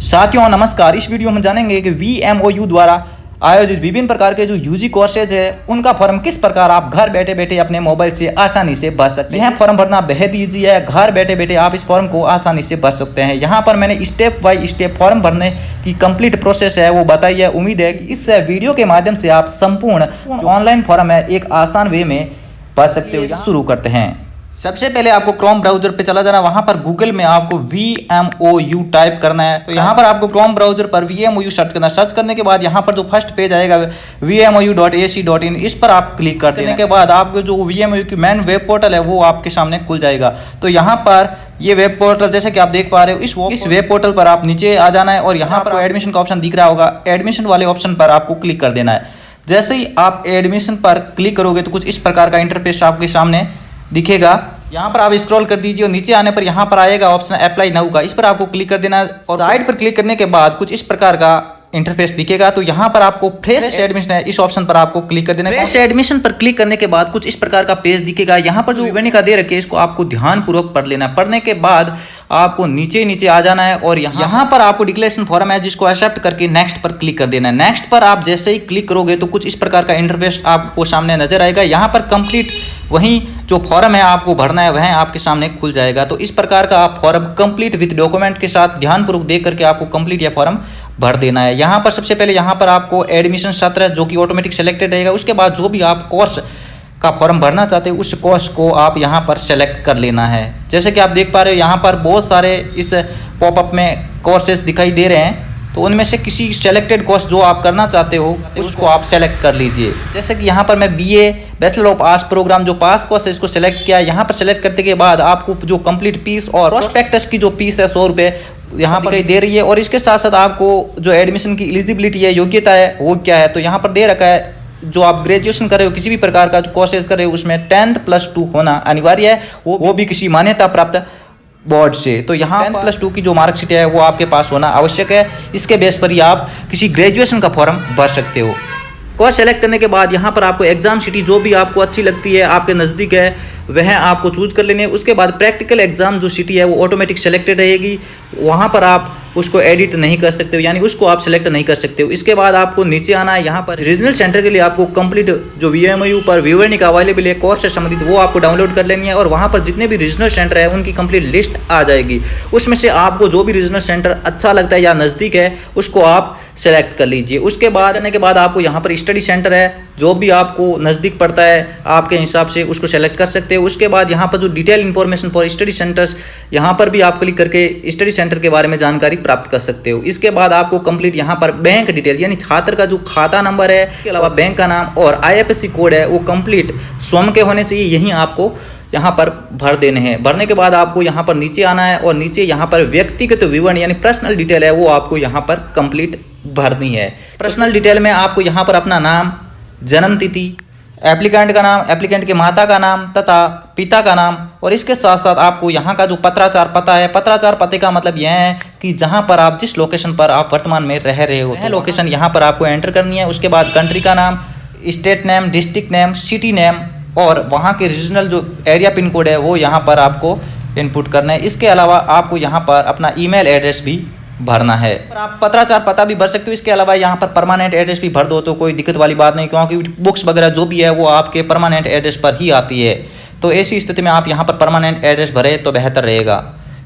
साथियों नमस्कार। इस वीडियो में जानेंगे कि VMOU द्वारा आयोजित विभिन्न प्रकार के जो यूजी कोर्सेज है उनका फॉर्म किस प्रकार आप घर बैठे बैठे अपने मोबाइल से आसानी से भर सकते हैं। यह फॉर्म भरना बेहद ईजी है। घर बैठे बैठे आप इस फॉर्म को आसानी से भर सकते हैं। यहाँ पर मैंने स्टेप बाय स्टेप फॉर्म भरने की कंप्लीट प्रोसेस है वो बताई है। उम्मीद है कि इस वीडियो के माध्यम से आप संपूर्ण जो ऑनलाइन फॉर्म है एक आसान वे में भर सकते हो। शुरू करते हैं। सबसे पहले आपको क्रोम ब्राउजर पे चला जाना। वहां पर गूगल में आपको VMOU टाइप करना है। तो यहाँ पर आपको क्रोम ब्राउजर पर VMOU सर्च करना है। सर्च करने के बाद यहाँ पर जो फर्स्ट पेज आएगा VMOU.ac.in, इस पर आप क्लिक कर देने के बाद आपको जो VMOU की मेन वेब पोर्टल है वो आपके सामने खुल जाएगा। तो यहाँ पर ये वेब पोर्टल जैसे कि आप देख पा रहे हो, इस वेब पोर्टल पर आप नीचे आ जाना है और यहाँ पर एडमिशन का ऑप्शन दिख रहा होगा। एडमिशन वाले ऑप्शन पर आपको क्लिक कर देना है। जैसे ही आप एडमिशन पर क्लिक करोगे तो कुछ इस प्रकार का इंटरफेस आपके सामने दिखेगा। यहाँ पर आप स्क्रॉल कर दीजिए और नीचे आने पर यहाँ पर आएगा ऑप्शन अप्लाई नाउ का, इस पर आपको क्लिक कर देना है। और साइड पर क्लिक करने के बाद कुछ इस प्रकार का इंटरफेस दिखेगा। तो यहाँ पर आपको फ्रेश एडमिशन है, इस ऑप्शन पर आपको क्लिक कर देना है। फ्रेश एडमिशन पर क्लिक करने के बाद कुछ इस प्रकार का पेज दिखेगा। यहाँ पर जो विवरणिका दे रखी है इसको आपको ध्यानपूर्वक पढ़ लेना है। पढ़ने के बाद आपको नीचे आ जाना है और यहाँ पर आपको डिक्लेरेशन फॉर्म है जिसको एक्सेप्ट करके नेक्स्ट पर क्लिक कर देना है। नेक्स्ट पर आप जैसे ही क्लिक करोगे तो कुछ इस प्रकार का इंटरफेस आपको सामने नजर आएगा। यहाँ पर कंप्लीट वहीं जो फॉर्म है आपको भरना है वह आपके सामने खुल जाएगा। तो इस प्रकार का आप फॉर्म कंप्लीट विद डॉक्यूमेंट के साथ ध्यानपूर्वक देख करके आपको कंप्लीट यह फॉर्म भर देना है। यहाँ पर सबसे पहले यहाँ पर आपको एडमिशन सत्र जो कि ऑटोमेटिक सेलेक्टेड रहेगा। उसके बाद जो भी आप कोर्स का फॉर्म भरना चाहते हैं उस कोर्स को आप यहाँ पर सेलेक्ट कर लेना है। जैसे कि आप देख पा रहे हो यहाँ पर बहुत सारे इस पॉपअप में कोर्सेज दिखाई दे रहे हैं। तो उनमें से किसी सेलेक्टेड कोर्स जो आप करना चाहते हो उसको आप सेलेक्ट कर लीजिए। जैसे कि यहाँ पर मैं BA bachelor of arts program जो पास कोर्स है इसको सेलेक्ट किया। यहाँ पर सेलेक्ट करने के बाद आपको जो कंप्लीट फीस और प्रोस्पेक्टस की जो फीस है 100 रुपये यहाँ पर दिखाई दे रही है। और इसके साथ साथ आपको जो एडमिशन की एलिजिबिलिटी है, योग्यता है वो क्या है, तो यहाँ पर दे रखा है जो आप ग्रेजुएशन कर रहे हो किसी भी प्रकार का जो कोर्सेज कर रहे हो उसमें 10+2 होना अनिवार्य है, वो भी किसी मान्यता प्राप्त बोर्ड से। तो यहाँ 10+2 की जो मार्कशीट है वो आपके पास होना आवश्यक है। इसके बेस पर ही आप किसी ग्रेजुएशन का फॉर्म भर सकते हो। कोर्स सेलेक्ट करने के बाद यहाँ पर आपको एग्जाम सिटी जो भी आपको अच्छी लगती है, आपके नज़दीक है, वह आपको चूज कर लेनी है। उसके बाद प्रैक्टिकल एग्जाम जो सिटी है वो ऑटोमेटिक सेलेक्टेड रहेगी। वहाँ पर आप उसको एडिट नहीं कर सकते हो, यानी उसको आप सेलेक्ट नहीं कर सकते हो। इसके बाद आपको नीचे आना है। यहाँ पर रीजनल सेंटर के लिए आपको कंप्लीट जो VMOU पर विवरणिका अवेलेबल है कोर्स से संबंधित वो आपको डाउनलोड कर लेनी है। और वहाँ पर जितने भी रीजनल सेंटर है उनकी कंप्लीट लिस्ट आ जाएगी। उसमें से आपको जो भी रीजनल सेंटर अच्छा लगता है या नज़दीक है उसको आप सेलेक्ट कर लीजिए। उसके बाद आने के बाद आपको यहाँ पर स्टडी सेंटर है जो भी आपको नज़दीक पड़ता है आपके हिसाब से उसको सेलेक्ट कर सकते हो। उसके बाद यहाँ पर जो detail information for study centres, यहाँ पर भी आप क्लिक करके स्टडी सेंटर के बारे में जानकारी प्राप्त कर सकते हो। इसके बाद आपको कंप्लीट यहाँ पर बैंक डिटेल यानी छात्र का जो खाता नंबर है, इसके अलावा बैंक का नाम और IFSC कोड है वो कंप्लीट स्वयं के होने चाहिए। यही आपको यहाँ पर भर देने हैं। भरने के बाद आपको यहाँ पर नीचे आना है और नीचे यहाँ पर व्यक्तिगत विवरण यानी पर्सनल डिटेल है वो आपको यहाँ पर कंप्लीट भरनी है। पर्सनल डिटेल में आपको यहाँ पर अपना नाम, जन्म तिथि, एप्लीकेंट का नाम, एप्लीकेंट के माता का नाम तथा पिता का नाम, और इसके साथ साथ आपको यहाँ का जो पत्राचार पता है, पत्राचार पते का मतलब यह है कि जहाँ पर आप जिस लोकेशन पर आप वर्तमान में रह रहे हो वह लोकेशन यहाँ पर आपको एंटर करनी है। उसके बाद कंट्री का नाम, state name, district name, city name और वहाँ के रीजनल जो एरिया पिन कोड है वो यहाँ पर आपको इनपुट करना है। इसके अलावा आपको यहाँ पर अपना ईमेल एड्रेस भी भरना है। आप पत्राचार पता भी भर सकते हो। इसके अलावा यहाँ पर परमानेंट एड्रेस भी भर दो तो कोई दिक्कत वाली बात नहीं, क्योंकि बुक्स वगैरह जो भी है वो आपके परमानेंट एड्रेस पर ही आती है। तो ऐसी स्थिति में आप यहाँ पर परमानेंट एड्रेस भरे तो बेहतर रहेगा,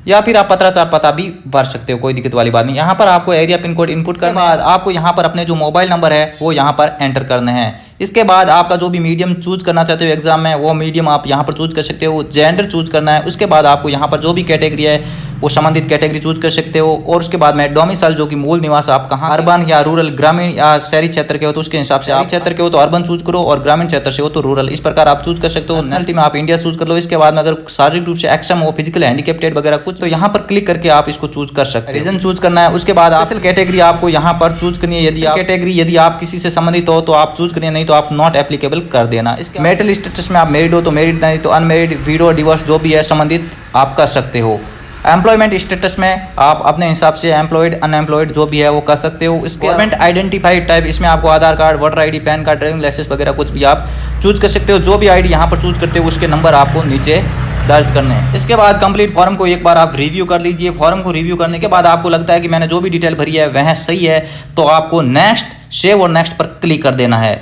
या फिर आप पत्राचार पता भी भर सकते हो, कोई दिक्कत वाली बात नहीं। यहाँ पर आपको एरिया पिन कोड इनपुट करने के बाद आपको यहाँ पर अपने जो मोबाइल नंबर है वो यहाँ पर एंटर करने हैं। इसके बाद आपका जो भी मीडियम चूज करना चाहते हो एग्जाम में वो मीडियम आप यहाँ पर चूज कर सकते हो। जेंडर चूज करना है। उसके बाद आपको यहाँ पर जो भी कैटेगरी है वो संबंधित कैटेगरी चूज कर सकते हो। और उसके बाद में डोमिसाइल जो कि मूल निवास आप कहाँ, अर्बन या रूरल, ग्रामीण या शहरी क्षेत्र के हो तो उसके हिसाब से आप क्षेत्र के हो तो अर्बन चूज करो और ग्रामीण क्षेत्र से हो तो रूरल, इस प्रकार आप चूज कर सकते हो। नेशनलिटी में आप इंडिया चूज कर लो। इसके बाद में अगर शारीरिक रूप से एक्सम हो, फिजिकल हैंडीकेप्टेड वगैरह कुछ, तो यहाँ पर क्लिक करके आप इसको चूज कर सकते हैं। रीजन चूज करना है। उसके बाद स्पेशल कैटेगरी आपको यहाँ पर चूज करनी है। यदि आप किसी से संबंधित हो तो आप चूज करिए, नहीं तो आप नॉट एप्लीकेबल कर देना। इसके मेरिटल स्टेटस में आप मैरिड हो तो मैरिड, नहीं तो अनमेरिड, विडो, डिवोर्स जो भी है संबंधित आप कर सकते हो। एम्प्लॉयमेंट स्टेटस में आप अपने हिसाब से एम्प्लॉयड, अनएम्प्लॉयड जो भी है वो कर सकते हो। इसके गवर्नमेंट आइडेंटिफाइड टाइप, इसमें आपको Aadhaar card, voter ID, PAN card, driving licence वगैरह कुछ भी आप चूज कर सकते हो। जो भी ID यहाँ पर चूज करते हो उसके नंबर आपको नीचे दर्ज करने हैं। इसके बाद कंप्लीट फॉर्म को एक बार आप रिव्यू कर लीजिए। फॉर्म को रिव्यू करने के बाद आपको लगता है कि मैंने जो भी डिटेल भरी है वह सही है, तो आपको नेक्स्ट, सेव और नेक्स्ट पर क्लिक कर देना है।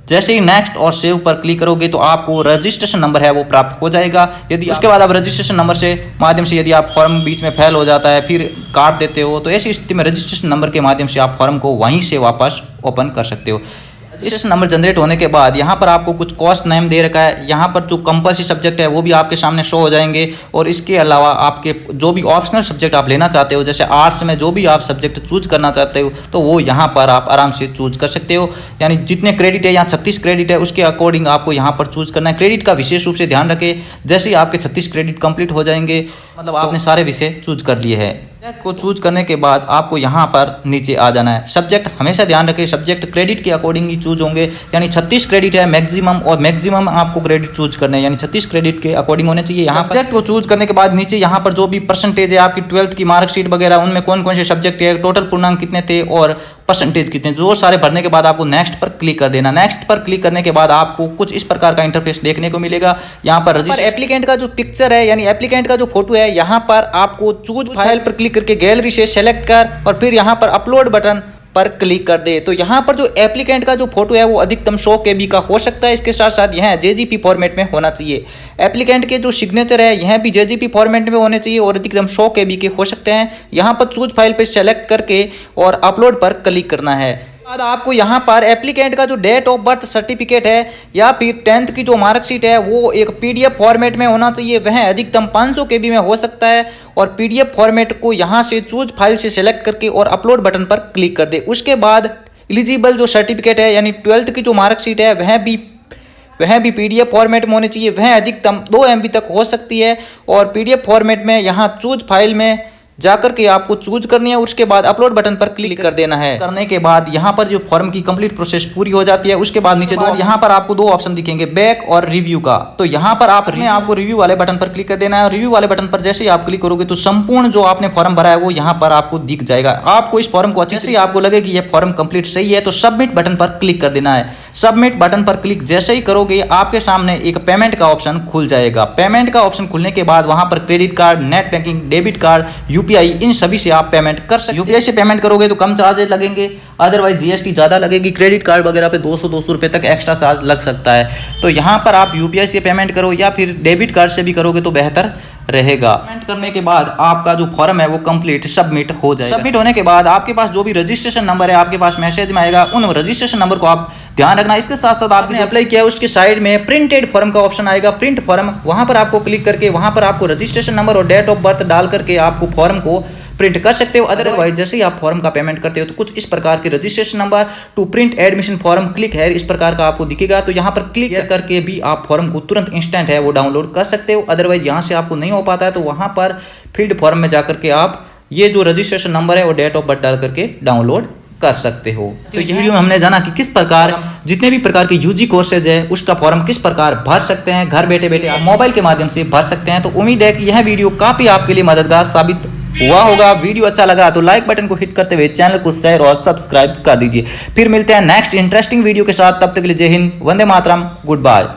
जैसे ही नेक्स्ट और सेव पर क्लिक करोगे तो आपको रजिस्ट्रेशन नंबर है वो प्राप्त हो जाएगा। यदि उसके बाद आप रजिस्ट्रेशन नंबर से माध्यम से यदि आप फॉर्म बीच में फेल हो जाता है फिर काट देते हो, तो ऐसी स्थिति में रजिस्ट्रेशन नंबर के माध्यम से आप फॉर्म को वहीं से वापस ओपन कर सकते हो। रजिस्ट्रेशन नंबर जनरेट होने के बाद यहाँ पर आपको कुछ कोर्स नेम दे रखा है। यहाँ पर जो कंपल्सरी सब्जेक्ट है वो भी आपके सामने शो हो जाएंगे, और इसके अलावा आपके जो भी ऑप्शनल सब्जेक्ट आप लेना चाहते हो, जैसे आर्ट्स में जो भी आप सब्जेक्ट चूज करना चाहते हो तो वो यहाँ पर आप आराम से चूज कर सकते हो। यानी जितने क्रेडिट है, यहाँ 36 क्रेडिट है, उसके अकॉर्डिंग आपको यहाँ पर चूज करना है। क्रेडिट का विशेष रूप से ध्यान रखें, जैसे ही आपके 36 क्रेडिट कंप्लीट हो जाएंगे मतलब आपने सारे विषय चूज कर लिए हैं। सब्जेक्ट को चूज करने के बाद आपको यहाँ पर नीचे आ जाना है। सब्जेक्ट हमेशा ध्यान रखें, सब्जेक्ट क्रेडिट के अकॉर्डिंग ही चूज होंगे। यानी 36 क्रेडिट है मैक्सिमम, और मैक्सिमम आपको क्रेडिट चूज करने हैं, यानी 36 क्रेडिट के अकॉर्डिंग होने चाहिए। यहाँ सब्जेक्ट को चूज करने के बाद नीचे यहाँ पर जो भी परसेंटेज है आपकी 12th की मार्कशीट वगैरह, उनमें कौन कौन से सब्जेक्ट है, टोटल पूर्णांक कितने थे और परसेंटेज कितने, जो सारे भरने के बाद आपको नेक्स्ट पर क्लिक कर देना। नेक्स्ट पर क्लिक करने के बाद आपको कुछ इस प्रकार का इंटरफेस देखने को मिलेगा। यहाँ पर एप्लीकेंट का जो पिक्चर है, यानी एप्लीकेंट का जो फोटो है, यहाँ पर आपको चूज फाइल पर क्लिक करके गैलरी से सेलेक्ट कर और फिर यहाँ पर अपलोड बटन पर क्लिक कर दे। तो यहाँ पर जो एप्लीकेंट का जो फोटो है वो अधिकतम 100 KB का हो सकता है। इसके साथ साथ यह JPG फॉर्मेट में होना चाहिए। एप्लीकेंट के जो सिग्नेचर है यह भी JPG फॉर्मेट में होने चाहिए और अधिकतम 100 KB के हो सकते हैं। यहाँ पर चूज फाइल पर सेलेक्ट करके और अपलोड पर क्लिक करना है। बाद आपको यहाँ पर एप्लीकेंट का जो डेट ऑफ बर्थ सर्टिफिकेट है या फिर 10th की जो मार्कशीट है वो एक PDF फॉर्मेट में होना चाहिए। वह अधिकतम 500 KB में हो सकता है, और PDF फॉर्मेट को यहाँ से चूज फाइल से सेलेक्ट करके और अपलोड बटन पर क्लिक कर दे। उसके बाद एलिजिबल जो सर्टिफिकेट है यानी 12th की जो मार्कशीट है वह भी PDF फॉर्मेट में होनी चाहिए। वह अधिकतम 2 MB तक हो सकती है, और PDF फॉर्मेट में यहाँ चूज फाइल में जाकर के आपको चूज करनी है। उसके बाद अपलोड बटन पर क्लिक कर देना है। करने के बाद यहाँ पर जो फॉर्म की कंप्लीट प्रोसेस पूरी हो जाती है। उसके बाद नीचे यहाँ पर आपको 2 ऑप्शन दिखेंगे, बैक और रिव्यू का। तो यहाँ पर आपको रिव्यू वाले बटन पर क्लिक कर देना है। और रिव्यू वाले बटन पर जैसे ही आप क्लिक करोगे तो संपूर्ण जो आपने फॉर्म भरा है वो यहाँ पर आपको दिख जाएगा। आपको इस फॉर्म को अच्छे से आपको लगे कि यह फॉर्म कंप्लीट सही है तो सबमिट बटन पर क्लिक कर देना है। सबमिट बटन पर क्लिक जैसे ही करोगे आपके सामने एक पेमेंट का ऑप्शन खुल जाएगा। पेमेंट का ऑप्शन खुलने के बाद वहां पर credit card, net banking, debit card, UPI, इन सभी से आप पेमेंट कर सकते हैं। UPI से पेमेंट करोगे तो कम चार्जेस लगेंगे, अदरवाइज GST ज्यादा लगेगी। क्रेडिट कार्ड वगैरह पे 200 रुपए तक एक्स्ट्रा चार्ज लग सकता है। तो यहाँ पर आप UPI से पेमेंट करो या फिर डेबिट कार्ड से भी करोगे तो बेहतर रहेगा। पेमेंट करने के बाद आपका जो फॉर्म है वो कंप्लीट सबमिट हो जाएगा। सबमिट होने के बाद आपके पास जो भी रजिस्ट्रेशन नंबर है आपके पास मैसेज में आएगा, उन रजिस्ट्रेशन नंबर को आप ध्यान रखना। इसके साथ साथ आपने अप्लाई किया उसके साइड में प्रिंटेड फॉर्म का ऑप्शन आएगा, प्रिंट फॉर्म, वहां पर आपको क्लिक करके वहां पर आपको रजिस्ट्रेशन नंबर और डेट ऑफ बर्थ डाल करके आपको फॉर्म को प्रिंट कर सकते हो। अदरवाइज जैसे ही आप फॉर्म का पेमेंट करते हो तो कुछ इस प्रकार के registration number two print admission form click है इस प्रकार का आपको दिखेगा। तो यहाँ पर क्लिक करके भी आप फॉर्म को तुरंत इंस्टेंट है वो डाउनलोड कर सकते हो। अदरवाइज यहाँ से आपको नहीं हो पाता है तो वहाँ पर फील्ड फॉर्म में जाकर के आप ये जो रजिस्ट्रेशन नंबर है वो डेट ऑफ बर्थ डाल करके डाउनलोड कर सकते हो। तो इस वीडियो में हमने जाना कि किस प्रकार जितने भी प्रकार के UG कोर्सेज है उसका फॉर्म किस प्रकार भर सकते हैं, घर बैठे बैठे आप मोबाइल के माध्यम से भर सकते हैं। तो उम्मीद है कि यह वीडियो काफी आपके लिए मददगार साबित हुआ होगा। वीडियो अच्छा लगा तो लाइक बटन को हिट करते हुए चैनल को शेयर और सब्सक्राइब कर दीजिए। फिर मिलते हैं नेक्स्ट इंटरेस्टिंग वीडियो के साथ, तब तक के लिए जय हिंद, वंदे मातरम, गुड बाय।